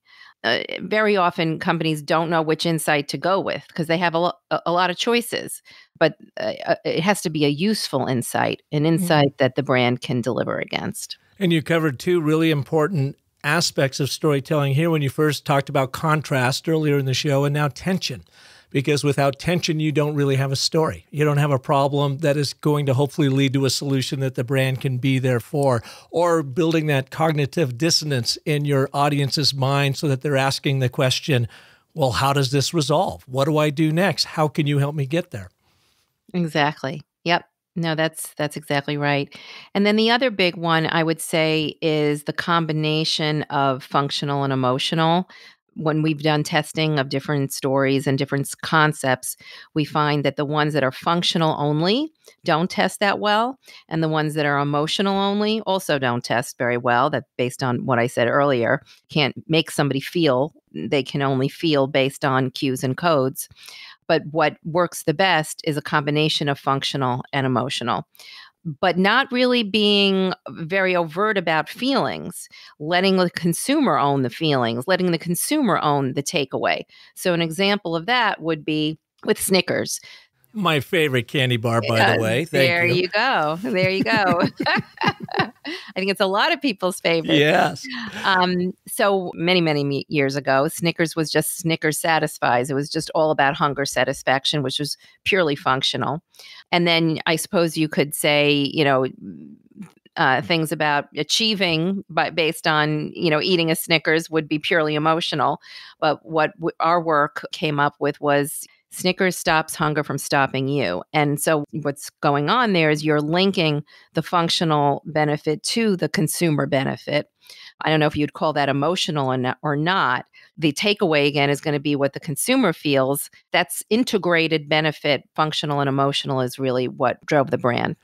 Very often companies don't know which insight to go with because they have a lot of choices, but it has to be a useful insight, an insight that the brand can deliver against. And you covered 2 really important aspects of storytelling here when you first talked about contrast earlier in the show, and now tension. Because without tension, you don't really have a story. You don't have a problem that is going to hopefully lead to a solution that the brand can be there for, or building that cognitive dissonance in your audience's mind so that they're asking the question, well, how does this resolve? What do I do next? How can you help me get there? Exactly. Yep. No, that's exactly right. And then the other big one I would say is the combination of functional and emotional. When we've done testing of different stories and different concepts, we find that the ones that are functional only don't test that well, and the ones that are emotional only also don't test very well. That, based on what I said earlier, can't make somebody feel. They can only feel based on cues and codes. But what works the best is a combination of functional and emotional, but not really being very overt about feelings, letting the consumer own the feelings, letting the consumer own the takeaway. So an example of that would be with Snickers. My favorite candy bar, by the way. Thank you go. There you go. I think it's a lot of people's favorite. Yes. So many years ago, Snickers was just Snickers Satisfies. It was just all about hunger satisfaction, which was purely functional. And then I suppose you could say, things about achieving, but based on, eating a Snickers would be purely emotional. But what our work came up with was Snickers stops hunger from stopping you. And so what's going on there is you're linking the functional benefit to the consumer benefit. I don't know if you'd call that emotional or not. The takeaway, again, is going to be what the consumer feels. That's integrated benefit, functional and emotional, is really what drove the brand.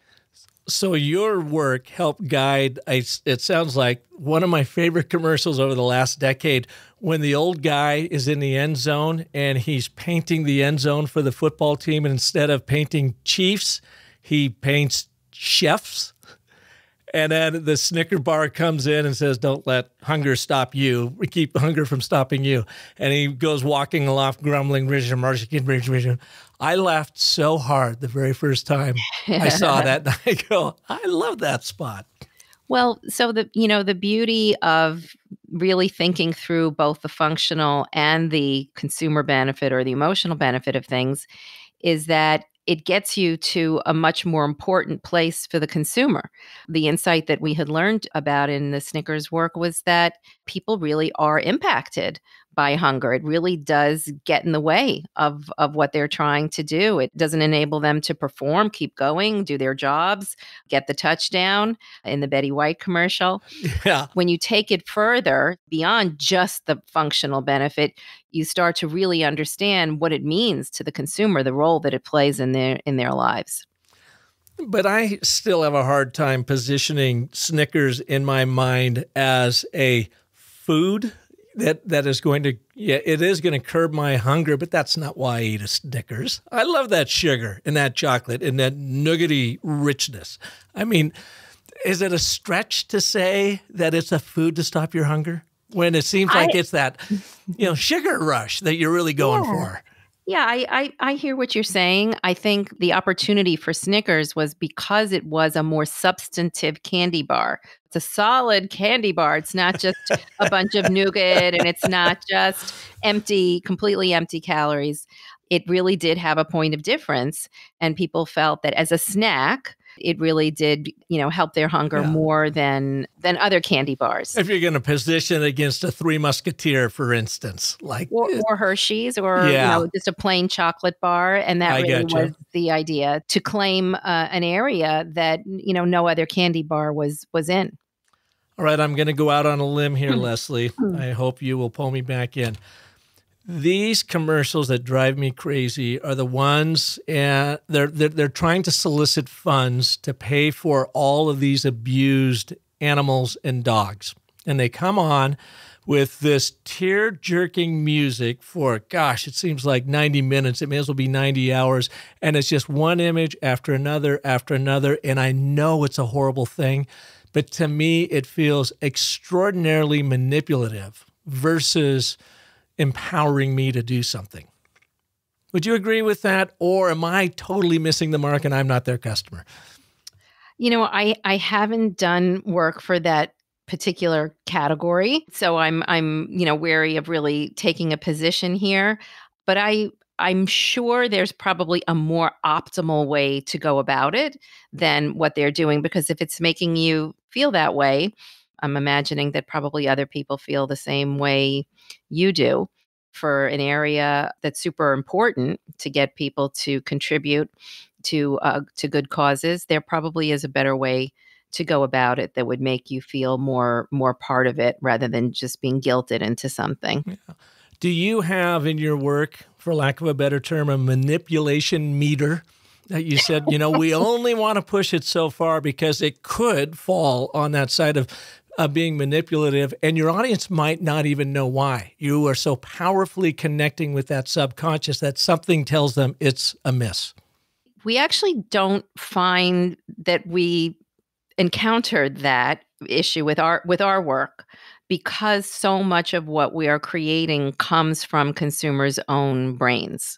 So your work helped guide, it sounds like, one of my favorite commercials over the last decade, when the old guy is in the end zone and he's painting the end zone for the football team, and instead of painting chiefs, he paints chefs. And then the Snicker bar comes in and says, "Don't let hunger stop you. We keep hunger from stopping you." And he goes walking aloft, grumbling. I laughed so hard the very first time I saw that. And I go, I love that spot. Well, so the beauty of really thinking through both the functional and the consumer benefit or the emotional benefit of things is that it gets you to a much more important place for the consumer. The insight that we had learned about in the Snickers work was that people really are impacted by hunger. It really does get in the way of what they're trying to do. It doesn't enable them to perform, keep going, do their jobs, get the touchdown in the Betty White commercial. Yeah. When you take it further beyond just the functional benefit, you start to really understand what it means to the consumer, the role that it plays in their lives. But I still have a hard time positioning Snickers in my mind as a food that is going to, it is going to curb my hunger, but that's not why I eat a Snickers. I love that sugar and that chocolate and that nougaty richness. I mean, is it a stretch to say that it's a food to stop your hunger when it seems like it's that, sugar rush that you're really going for? Yeah, I hear what you're saying. I think the opportunity for Snickers was because it was a more substantive candy bar. It's a solid candy bar. It's not just a bunch of nougat, and it's not just completely empty calories. It really did have a point of difference, and people felt that as a snack, it really did, help their hunger more than other candy bars. If you're going to position it against a Three Musketeer, for instance, like or Hershey's, or just a plain chocolate bar, and that really was the idea, to claim an area that no other candy bar was in. All right, I'm going to go out on a limb here, Leslie. I hope you will pull me back in. These commercials that drive me crazy are the ones, and they're trying to solicit funds to pay for all of these abused animals and dogs. And they come on with this tear-jerking music for, it seems like 90 minutes. It may as well be 90 hours. And it's just one image after another after another. And I know it's a horrible thing, but to me, it feels extraordinarily manipulative versus empowering me to do something. Would you agree with that? Or am I totally missing the mark and I'm not their customer? I haven't done work for that particular category, so I'm wary of really taking a position here. But I'm sure there's probably a more optimal way to go about it than what they're doing, because if it's making you feel that way, I'm imagining that probably other people feel the same way you do. For an area that's super important to get people to contribute to good causes, there probably is a better way to go about it that would make you feel more part of it rather than just being guilted into something. Yeah. Do you have in your work, for lack of a better term, a manipulation meter that you said, we only want to push it so far because it could fall on that side of being manipulative, and your audience might not even know why? You are so powerfully connecting with that subconscious that something tells them it's amiss. We actually don't find that we encountered that issue with our work, because so much of what we are creating comes from consumers' own brains.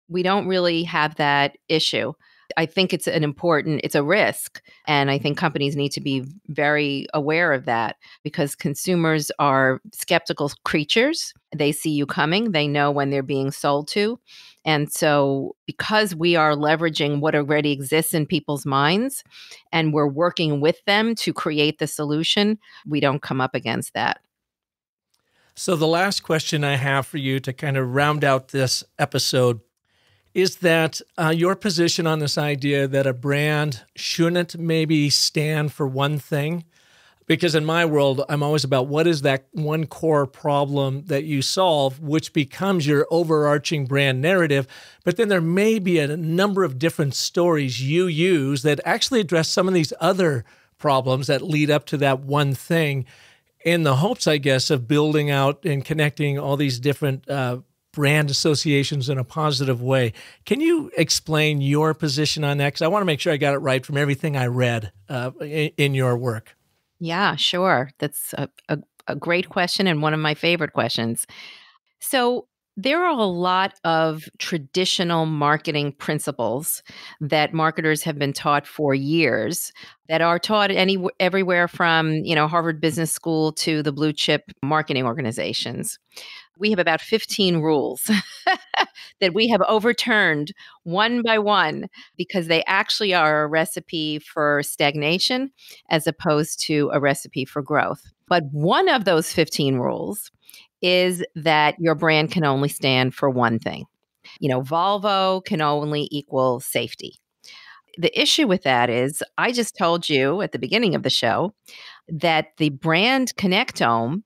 We don't really have that issue. I think it's a risk. And I think companies need to be very aware of that because consumers are skeptical creatures. They see you coming, they know when they're being sold to. And so, because we are leveraging what already exists in people's minds and we're working with them to create the solution, we don't come up against that. So, the last question I have for you to kind of round out this episode is that your position on this idea that a brand shouldn't maybe stand for one thing. Because in my world, I'm always about what is that one core problem that you solve, which becomes your overarching brand narrative. But then there may be a number of different stories you use that actually address some of these other problems that lead up to that one thing, in the hopes, I guess, of building out and connecting all these different brand associations in a positive way. Can you explain your position on that? Because I want to make sure I got it right from everything I read in your work. Yeah, sure. That's a great question and one of my favorite questions. So, there are a lot of traditional marketing principles that marketers have been taught for years that are taught everywhere from, Harvard Business School to the blue chip marketing organizations. We have about 15 rules that we have overturned one by one because they actually are a recipe for stagnation as opposed to a recipe for growth. But one of those 15 rules is that your brand can only stand for one thing. Volvo can only equal safety. The issue with that is, I just told you at the beginning of the show that the brand Connectome,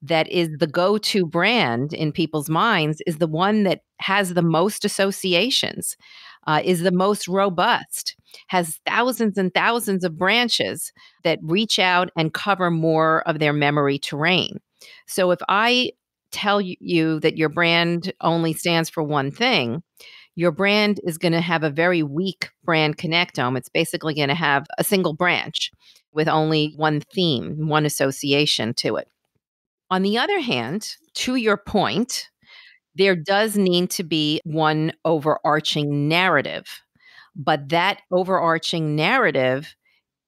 that is the go-to brand in people's minds, is the one that has the most associations, is the most robust, has thousands and thousands of branches that reach out and cover more of their memory terrain. So if I tell you that your brand only stands for one thing, your brand is going to have a very weak brand connectome. It's basically going to have a single branch with only one theme, one association to it. On the other hand, to your point, there does need to be one overarching narrative, but that overarching narrative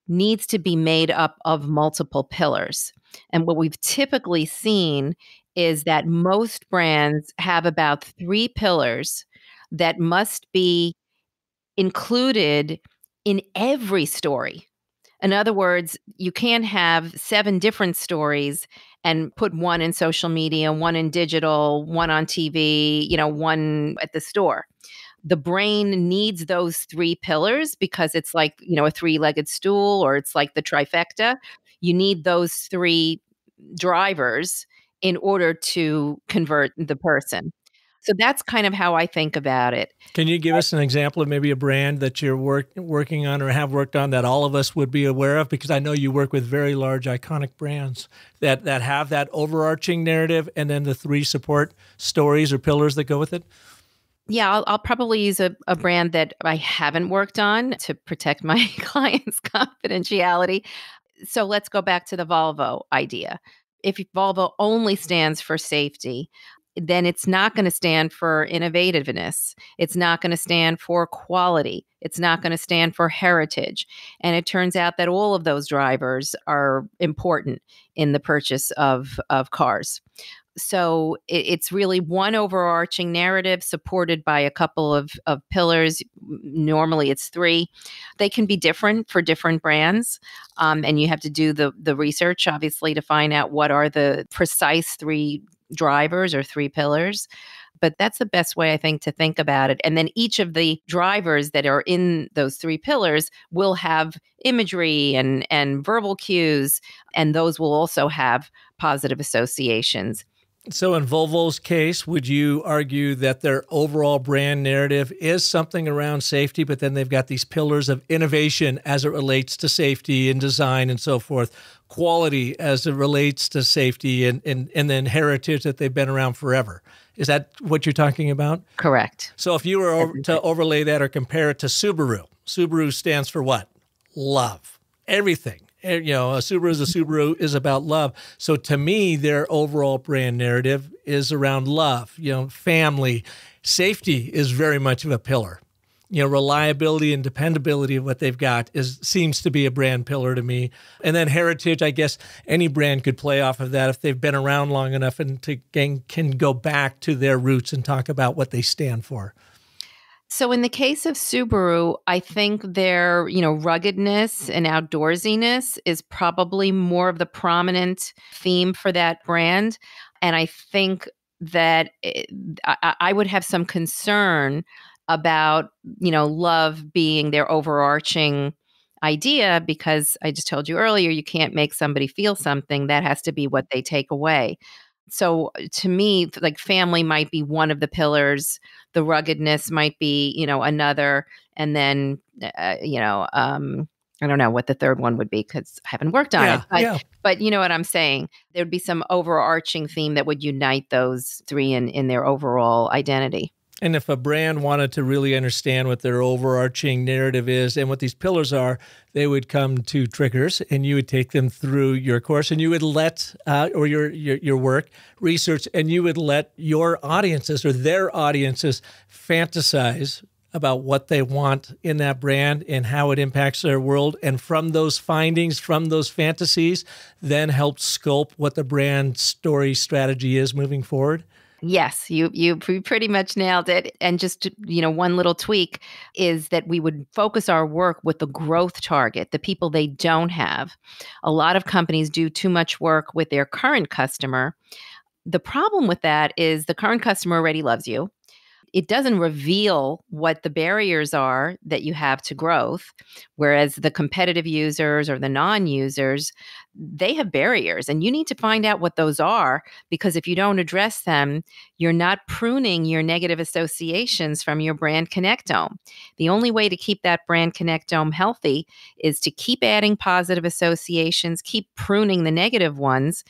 needs to be made up of multiple pillars. And what we've typically seen is that most brands have about 3 pillars that must be included in every story. In other words, you can't have 7 different stories and put one in social media, one in digital, one on TV, one at the store. The brain needs those 3 pillars because it's like, a 3-legged stool, or it's like the trifecta. You need those 3 drivers in order to convert the person. So that's kind of how I think about it. Can you give us an example of maybe a brand that you're working on or have worked on that all of us would be aware of? Because I know you work with very large, iconic brands that have that overarching narrative and then the 3 support stories or pillars that go with it. Yeah, I'll probably use a brand that I haven't worked on to protect my clients' confidentiality. So let's go back to the Volvo idea. If Volvo only stands for safety, then it's not going to stand for innovativeness. It's not going to stand for quality. It's not going to stand for heritage. And it turns out that all of those drivers are important in the purchase of cars. So it's really one overarching narrative supported by a couple of pillars. Normally it's 3. They can be different for different brands. And you have to do the research, obviously, to find out what are the precise 3 drivers or 3 pillars. But that's the best way, I think, to think about it. And then each of the drivers that are in those 3 pillars will have imagery and verbal cues, and those will also have positive associations. So in Volvo's case, would you argue that their overall brand narrative is something around safety, but then they've got these pillars of innovation as it relates to safety and design and so forth, quality as it relates to safety, and then heritage that they've been around forever? Is that what you're talking about? Correct. So if you were to overlay that or compare it to Subaru, Subaru stands for what? Love. Everything. A Subaru is about love. So to me, their overall brand narrative is around love, family. Safety is very much of a pillar. reliability and dependability of what they've got seems to be a brand pillar to me. And then heritage, I guess any brand could play off of that if they've been around long enough and can go back to their roots and talk about what they stand for. So in the case of Subaru, I think their, ruggedness and outdoorsiness is probably more of the prominent theme for that brand. And I think that I would have some concern about, love being their overarching idea, because I just told you earlier, you can't make somebody feel something. That has to be what they take away. So to me, like family might be one of the pillars. The ruggedness might be, another. And then, I don't know what the third one would be because I haven't worked on it. But you know what I'm saying? There would be some overarching theme that would unite those three in their overall identity. And if a brand wanted to really understand what their overarching narrative is and what these pillars are, they would come to Triggers and you would take them through your course and you would let, or your work, research, and you would let your audiences or their audiences fantasize about what they want in that brand and how it impacts their world. And from those findings, from those fantasies, then help sculpt what the brand story strategy is moving forward. Yes, you pretty much nailed it. And just, one little tweak is that we would focus our work with the growth target, the people they don't have. A lot of companies do too much work with their current customer. The problem with that is the current customer already loves you. It doesn't reveal what the barriers are that you have to growth, whereas the competitive users or the non-users, they have barriers, and you need to find out what those are, because if you don't address them, you're not pruning your negative associations from your brand Connectome. The only way to keep that brand Connectome healthy is to keep adding positive associations, keep pruning the negative ones,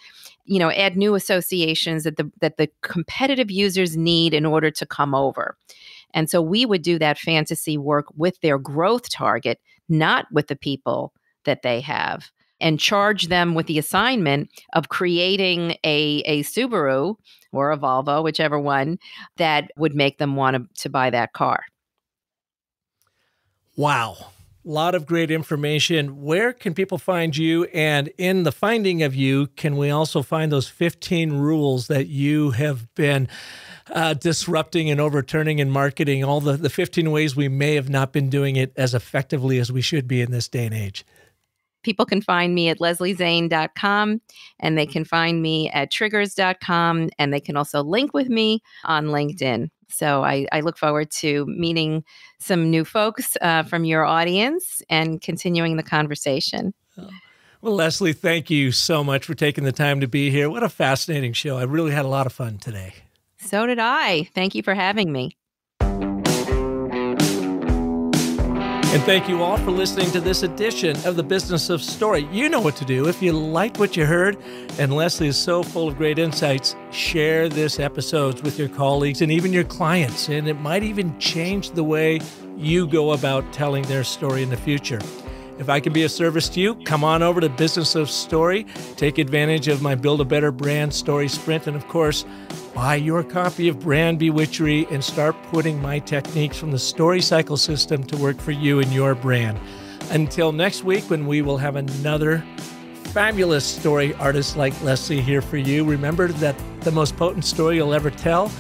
add new associations that the competitive users need in order to come over. And so we would do that fantasy work with their growth target, not with the people that they have, and charge them with the assignment of creating a Subaru or a Volvo, whichever one, that would make them want to buy that car. Wow. A lot of great information. Where can people find you? And in the finding of you, can we also find those 15 rules that you have been disrupting and overturning in marketing, all the 15 ways we may have not been doing it as effectively as we should be in this day and age? People can find me at lesliezane.com, and they can find me at triggers.com, and they can also link with me on LinkedIn. So I look forward to meeting some new folks from your audience and continuing the conversation. Well, Leslie, thank you so much for taking the time to be here. What a fascinating show. I really had a lot of fun today. So did I. Thank you for having me. And thank you all for listening to this edition of The Business of Story. You know what to do. If you liked what you heard, and Leslie is so full of great insights, share this episode with your colleagues and even your clients. And it might even change the way you go about telling their story in the future. If I can be of service to you, come on over to Business of Story. Take advantage of my Build a Better Brand Story Sprint. And of course, buy your copy of Brand Bewitchery and start putting my techniques from the story cycle system to work for you and your brand. Until next week, when we will have another fabulous story artist like Leslie here for you, remember that the most potent story you'll ever tell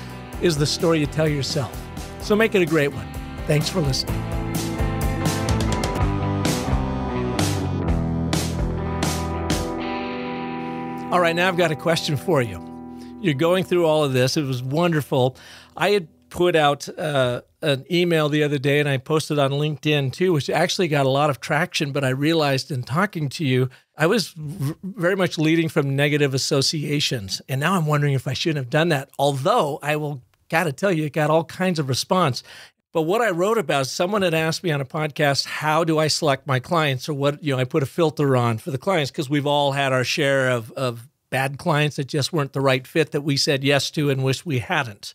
is the story you tell yourself. So make it a great one. Thanks for listening. All right, now I've got a question for you. You're going through all of this. It was wonderful. I had put out an email the other day, and I posted on LinkedIn too, which actually got a lot of traction, but I realized in talking to you, I was very much leading from negative associations. And now I'm wondering if I shouldn't have done that. Although I will got to tell you, it got all kinds of response. But what I wrote about, someone had asked me on a podcast, how do I select my clients, or what, I put a filter on for the clients, because we've all had our share of bad clients that just weren't the right fit that we said yes to and wish we hadn't.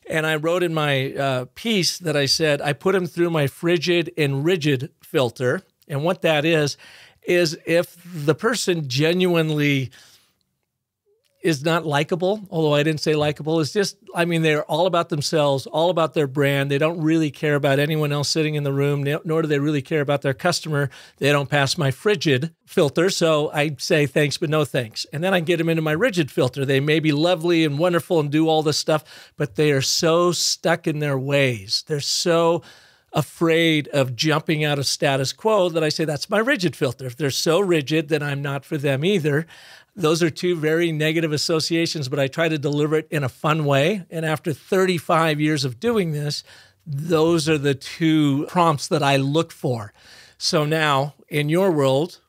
And I wrote in my piece that I said, I put them through my frigid and rigid filter. And what that is if the person genuinely is not likable, although I didn't say likable. It's just, I mean, they're all about themselves, all about their brand. They don't really care about anyone else sitting in the room, nor do they really care about their customer. They don't pass my frigid filter, so I say thanks, but no thanks. And then I get them into my rigid filter. They may be lovely and wonderful and do all this stuff, but they are so stuck in their ways. They're so afraid of jumping out of status quo that I say that's my rigid filter. If they're so rigid, then I'm not for them either. Those are two very negative associations, but I try to deliver it in a fun way. And after 35 years of doing this, those are the two prompts that I look for. So now, in your world,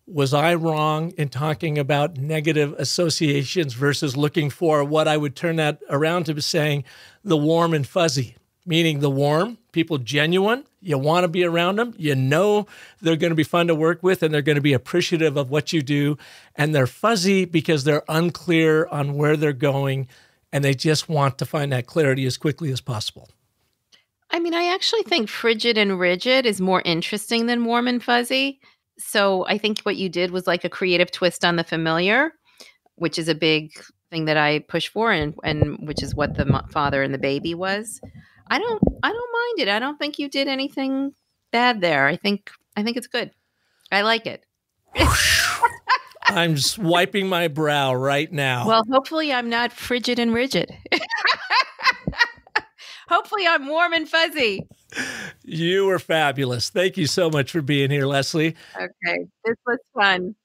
was I wrong in talking about negative associations versus looking for what I would turn that around to saying the warm and fuzzy? Meaning the warm, people genuine, you want to be around them, you know they're going to be fun to work with and they're going to be appreciative of what you do. And they're fuzzy because they're unclear on where they're going and they just want to find that clarity as quickly as possible. I mean, I actually think frigid and rigid is more interesting than warm and fuzzy. So I think what you did was like a creative twist on the familiar, which is a big thing that I push for and which is what the father and the baby was. I don't mind it. I don't think you did anything bad there. I think it's good. I like it. I'm just wiping my brow right now. Well, hopefully I'm not frigid and rigid. Hopefully I'm warm and fuzzy. You were fabulous. Thank you so much for being here, Leslie. Okay. This was fun.